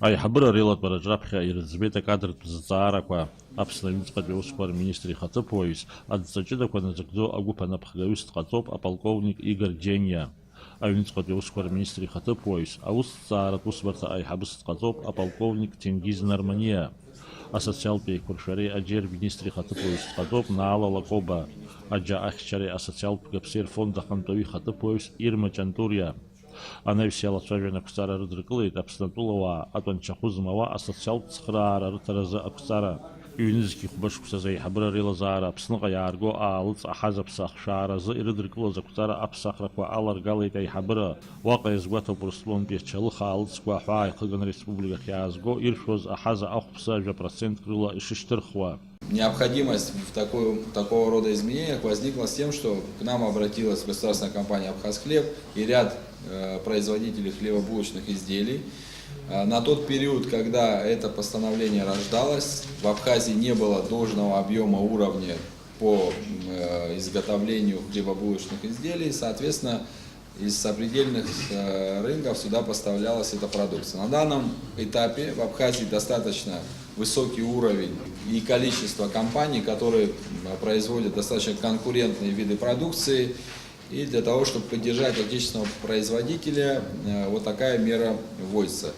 Аиҳабыра реилатәараҿ раԥхьа ирыӡбеит акадртә зҵаарақәа. Аԥсны аҩныҵҟатәи аусқәа рминистр ихаҭыԥуаҩыс, адҵаҷыдақәа назыгӡо агәыԥ анаԥхгаҩыс дҟаҵоуп аполковник Игор Џьениа. Аҩныҵҟатәи аусқәа рминистр ихаҭыԥуаҩыс, аусҭҵааратә усбарҭа аиҳабыс дҟаҵоуп аполковник Тенгиз Нарманиа. Асоциалтә еиқәыршәареи аџьер министр ихаҭыԥуаҩыс дҟаҵоуп Наала Лакоба. Аџьа ахьчареи асоциалтә гыԥсеи рфонд ахантәаҩы ихаҭыԥуаҩыс Ирма Ҷантуриа. Анаҩс иалацәажәан ақәҵара рыдыркылеит Аԥснатәылауаа атәанчахәы змауа асоциалтә цхыраара рыҭаразы ақәҵара. Ҩ-зқьи хәбашықәсаз аиҳабыра реилазаара Аԥсныҟа иаарго аалыҵ аҳаз аԥсы ахшааразы ирыдыркылаз ақәҵара аԥсахрақәа аларгалеит аиҳабыра. Уаҟа иазгәаҭоуп Урыстәылантәи Чалых аалыҵқәа аҳәаа аихыган республикахь иаазго иршәоз аҳаза ахәԥсы 1% рыла ишышьҭырхуа. Необходимость в такого рода изменениях возникла с тем, что к нам обратилась государственная компания «Абхазхлеб» и ряд производителей хлебобулочных изделий. На тот период, когда это постановление рождалось, в Абхазии не было должного объема уровня по изготовлению хлебобулочных изделий, соответственно, из сопредельных рынков сюда поставлялась эта продукция. На данном этапе в Абхазии достаточно высокий уровень и количество компаний, которые производят достаточно конкурентные виды продукции. И для того, чтобы поддержать отечественного производителя, вот такая мера вводится.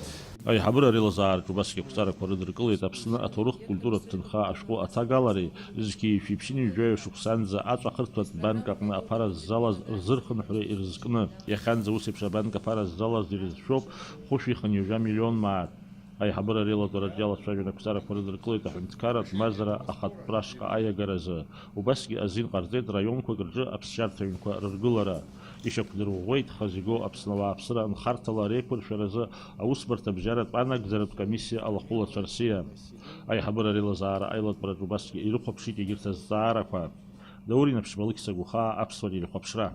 Аиҳабыра реилазаараҿ убасгьы ақәҵарақәа рыдыркылеит Аԥсны аҭоурых культуратә ҭынха ашәҟәы аҭагалареи зқьи ишәиԥшьыни жәаҩа шықәсанӡа аҵәахырҭәатә банк аҟны аԥара ззалаз рзырхынҳәра ирызкны. Иахьанӡа ус еиԥш абанк аԥара ззалаз ирызшәоуп 550 миллион мааҭ. Аиҳабыра реилатәараҿ иалацәажәан ақәҵарақәа рыдыркылеит аҳәынҭқарратә мазара ахатәтә рашҟа аиагаразы. Убасгьы азин ҟарҵеит раионқәак рҿы аԥсшьарҭаҩнқәа рыргылара. Ишьақәдырӷәӷәеит хаз игоу Аԥсны-ауааԥсыра нхарҭала реиқәыршәаразы аусбарҭа абжьаратә анагӡаратә комиссиа алахәылацәа рсиа. Аиҳабыра реилазаара аилатәараҿ убасгьы ирыхәаԥшит егьырҭ азҵаарақәа. Даурин Аԥшьбалықь Сагәхаа, Аԥсуа телехәаԥшра.